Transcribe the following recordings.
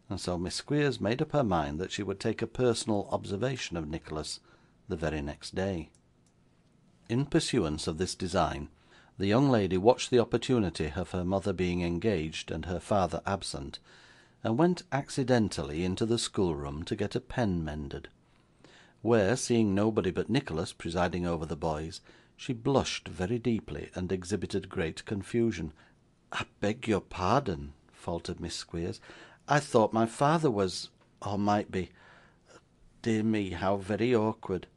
and so Miss Squeers made up her mind that she would take a personal observation of Nicholas the very next day. In pursuance of this design, the young lady watched the opportunity of her mother being engaged and her father absent, and went accidentally into the schoolroom to get a pen mended, where, seeing nobody but Nicholas presiding over the boys, she blushed very deeply and exhibited great confusion. 'I beg your pardon,' faltered Miss Squeers. 'I thought my father was, or might be. Dear me, how very awkward!'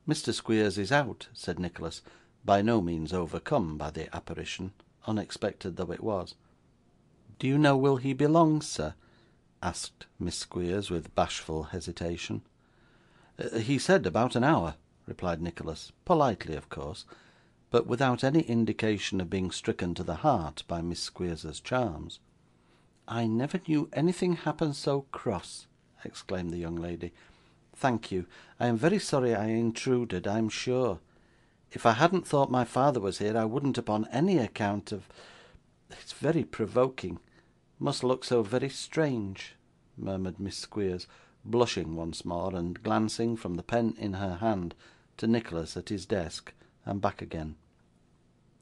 'Mr. Squeers is out,' said Nicholas, by no means overcome by the apparition, unexpected though it was. 'Do you know will he be long, sir?' asked Miss Squeers, with bashful hesitation. 'He said about an hour,' replied Nicholas, politely of course, but without any indication of being stricken to the heart by Miss Squeers's charms. 'I never knew anything happen so cross!' exclaimed the young lady. 'Thank you. I am very sorry I intruded, I am sure. If I hadn't thought my father was here, I wouldn't upon any account of. It's very provoking. Must look so very strange,' murmured Miss Squeers, blushing once more, and glancing from the pen in her hand to Nicholas at his desk, and back again.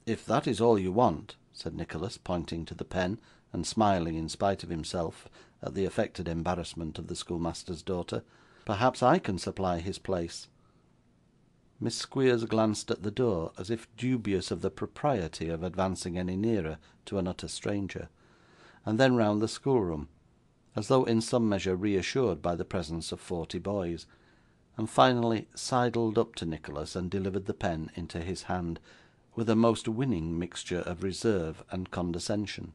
'If that is all you want,' said Nicholas, pointing to the pen, and smiling in spite of himself at the affected embarrassment of the schoolmaster's daughter, 'perhaps I can supply his place.' Miss Squeers glanced at the door, as if dubious of the propriety of advancing any nearer to an utter stranger, and then round the schoolroom, as though in some measure reassured by the presence of 40 boys, and finally sidled up to Nicholas and delivered the pen into his hand, with a most winning mixture of reserve and condescension.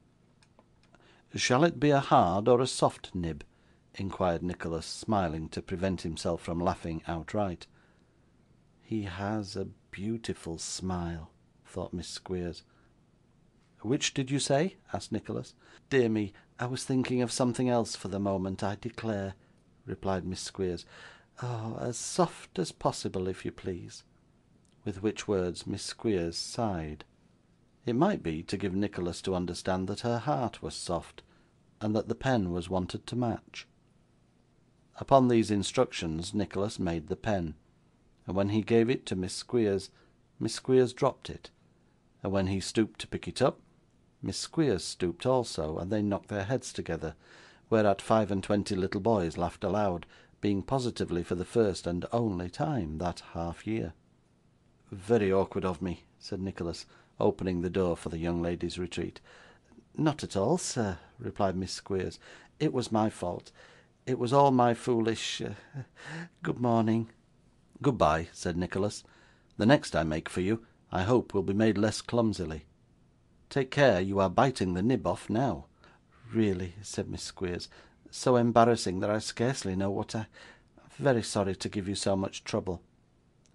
'Shall it be a hard or a soft nib?' inquired Nicholas, smiling to prevent himself from laughing outright. 'He has a beautiful smile,' thought Miss Squeers. 'Which did you say?' asked Nicholas. 'Dear me, I was thinking of something else for the moment, I declare,' replied Miss Squeers. 'Oh, as soft as possible, if you please.' With which words Miss Squeers sighed. It might be to give Nicholas to understand that her heart was soft, and that the pen was wanted to match. Upon these instructions Nicholas made the pen, and when he gave it to Miss Squeers dropped it, and when he stooped to pick it up, Miss Squeers stooped also, and they knocked their heads together, whereat 25 little boys laughed aloud, being positively for the first and only time that half year. 'Very awkward of me,' said Nicholas, opening the door for the young lady's retreat. 'Not at all, sir,' replied Miss Squeers. 'It was my fault. It was all my foolish. Good morning.' 'Goodbye,' said Nicholas. 'The next I make for you, I hope will be made less clumsily. Take care, you are biting the nib off now.' 'Really,' said Miss Squeers, 'so embarrassing that I scarcely know what I. Very sorry to give you so much trouble.'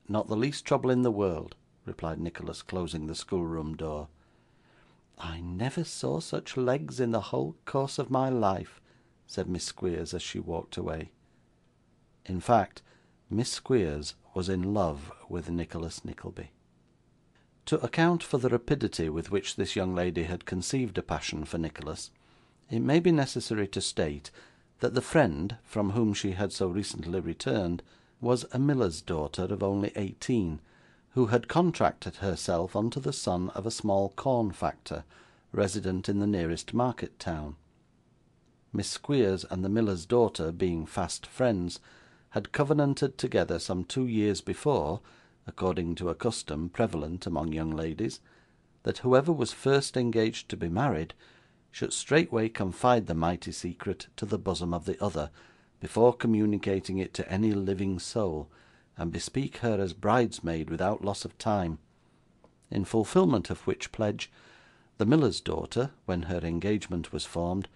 'Not the least trouble in the world,' replied Nicholas, closing the schoolroom door. 'I never saw such legs in the whole course of my life,' said Miss Squeers as she walked away. In fact, Miss Squeers was in love with Nicholas Nickleby. To account for the rapidity with which this young lady had conceived a passion for Nicholas, it may be necessary to state that the friend from whom she had so recently returned was a miller's daughter of only 18, who had contracted herself unto the son of a small corn factor, resident in the nearest market town. Miss Squeers and the miller's daughter, being fast friends, had covenanted together some 2 years before, according to a custom prevalent among young ladies, that whoever was first engaged to be married should straightway confide the mighty secret to the bosom of the other, before communicating it to any living soul, and bespeak her as bridesmaid without loss of time; in fulfilment of which pledge, the miller's daughter, when her engagement was formed,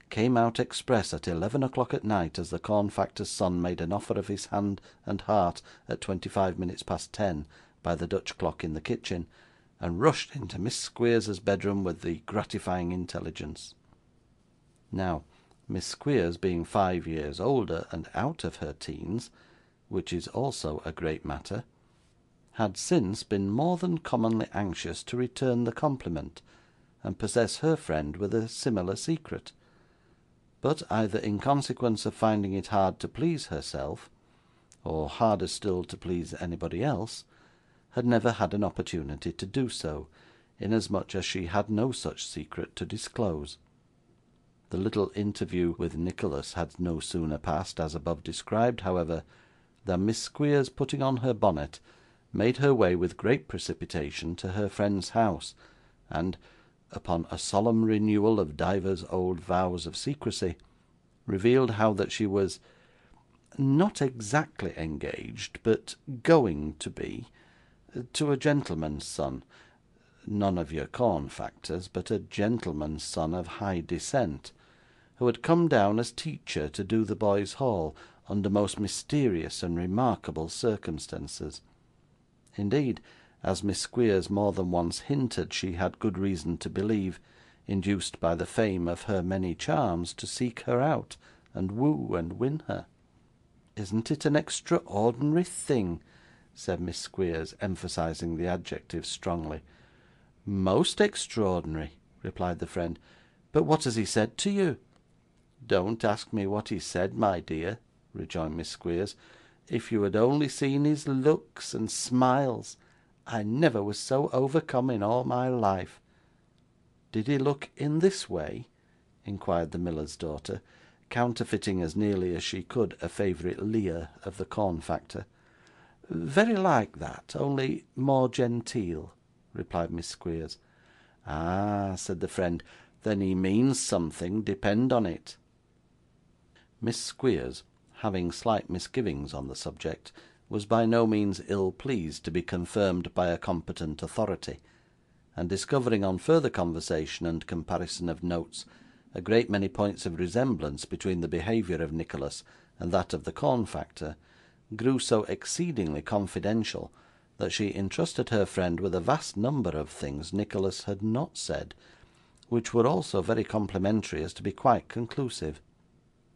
came out express at 11 o'clock at night, as the corn factor's son made an offer of his hand and heart at 25 minutes past 10 by the Dutch clock in the kitchen, and rushed into Miss Squeers's bedroom with the gratifying intelligence. Now, Miss Squeers being 5 years older and out of her teens, which is also a great matter, had since been more than commonly anxious to return the compliment, and possess her friend with a similar secret. but either in consequence of finding it hard to please herself, or harder still to please anybody else, had never had an opportunity to do so, inasmuch as she had no such secret to disclose. The little interview with Nicholas had no sooner passed, as above described, however, than Miss Squeers, putting on her bonnet, made her way with great precipitation to her friend's house, and, upon a solemn renewal of divers old vows of secrecy, revealed how that she was not exactly engaged, but going to be, to a gentleman's son, none of your corn factors, but a gentleman's son of high descent, who had come down as teacher to do the boys' hall, under most mysterious and remarkable circumstances. Indeed, as Miss Squeers more than once hinted she had good reason to believe, induced by the fame of her many charms, to seek her out, and woo and win her. "Isn't it an extraordinary thing?" said Miss Squeers, emphasising the adjective strongly. "Most extraordinary," replied the friend. "But what has he said to you?" "Don't ask me what he said, my dear," rejoined Miss Squeers. "If you had only seen his looks and smiles! I never was so overcome in all my life." "Did he look in this way?" inquired the miller's daughter, counterfeiting as nearly as she could a favourite leer of the corn factor. "Very like that, only more genteel," replied Miss Squeers. "Ah!" said the friend, "then he means something, depend on it." Miss Squeers, having slight misgivings on the subject, was by no means ill pleased to be confirmed by a competent authority, and discovering on further conversation and comparison of notes a great many points of resemblance between the behaviour of Nicholas and that of the corn factor, grew so exceedingly confidential that she entrusted her friend with a vast number of things Nicholas had not said, which were all so very complimentary as to be quite conclusive.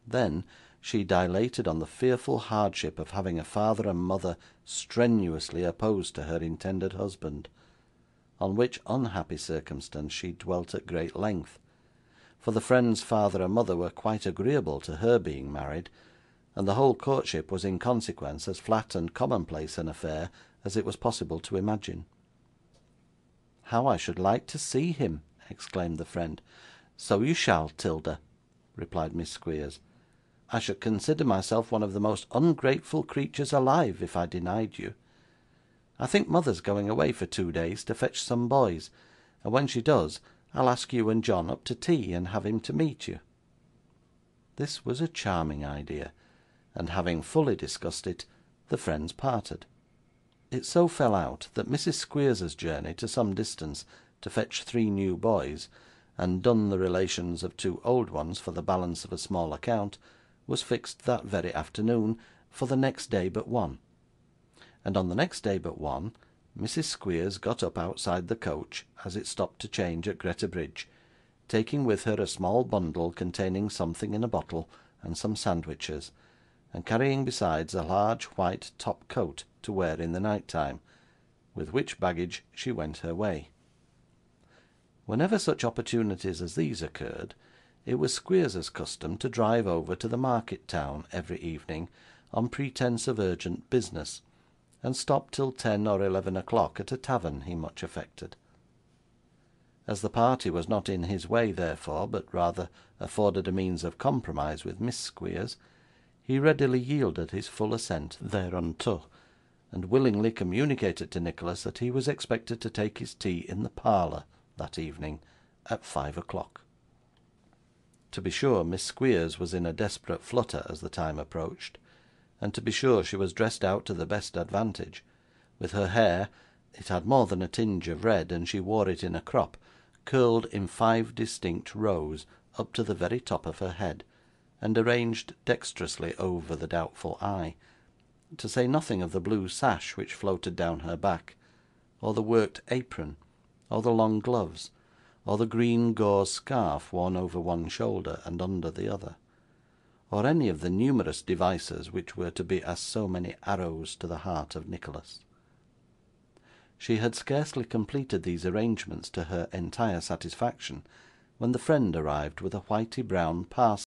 Then she dilated on the fearful hardship of having a father and mother strenuously opposed to her intended husband, on which unhappy circumstance she dwelt at great length, for the friend's father and mother were quite agreeable to her being married, and the whole courtship was in consequence as flat and commonplace an affair as it was possible to imagine. "How I should like to see him!" exclaimed the friend. "So you shall, 'Tilda," replied Miss Squeers. "I should consider myself one of the most ungrateful creatures alive if I denied you. I think mother's going away for 2 days to fetch some boys, and when she does, I'll ask you and John up to tea, and have him to meet you." This was a charming idea, and having fully discussed it, the friends parted. It so fell out that Mrs. Squeers's journey to some distance to fetch 3 new boys, and dun the relations of 2 old ones for the balance of a small account, was fixed that very afternoon for the next day but one; and on the next day but one, Mrs. Squeers got up outside the coach as it stopped to change at Greta Bridge, taking with her a small bundle containing something in a bottle and some sandwiches, and carrying besides a large white top coat to wear in the night time, with which baggage she went her way. Whenever such opportunities as these occurred, it was Squeers's custom to drive over to the market town every evening on pretence of urgent business, and stop till 10 or 11 o'clock at a tavern he much affected. As the party was not in his way, therefore, but rather afforded a means of compromise with Miss Squeers, he readily yielded his full assent thereunto, and willingly communicated to Nicholas that he was expected to take his tea in the parlour that evening at 5 o'clock. To be sure, Miss Squeers was in a desperate flutter as the time approached, and to be sure she was dressed out to the best advantage, with her hair (it had more than a tinge of red, and she wore it in a crop) curled in 5 distinct rows up to the very top of her head, and arranged dexterously over the doubtful eye, to say nothing of the blue sash which floated down her back, or the worked apron, or the long gloves, or the green gauze scarf worn over one shoulder and under the other, or any of the numerous devices which were to be as so many arrows to the heart of Nicholas. She had scarcely completed these arrangements to her entire satisfaction, when the friend arrived with a whitey brown parcel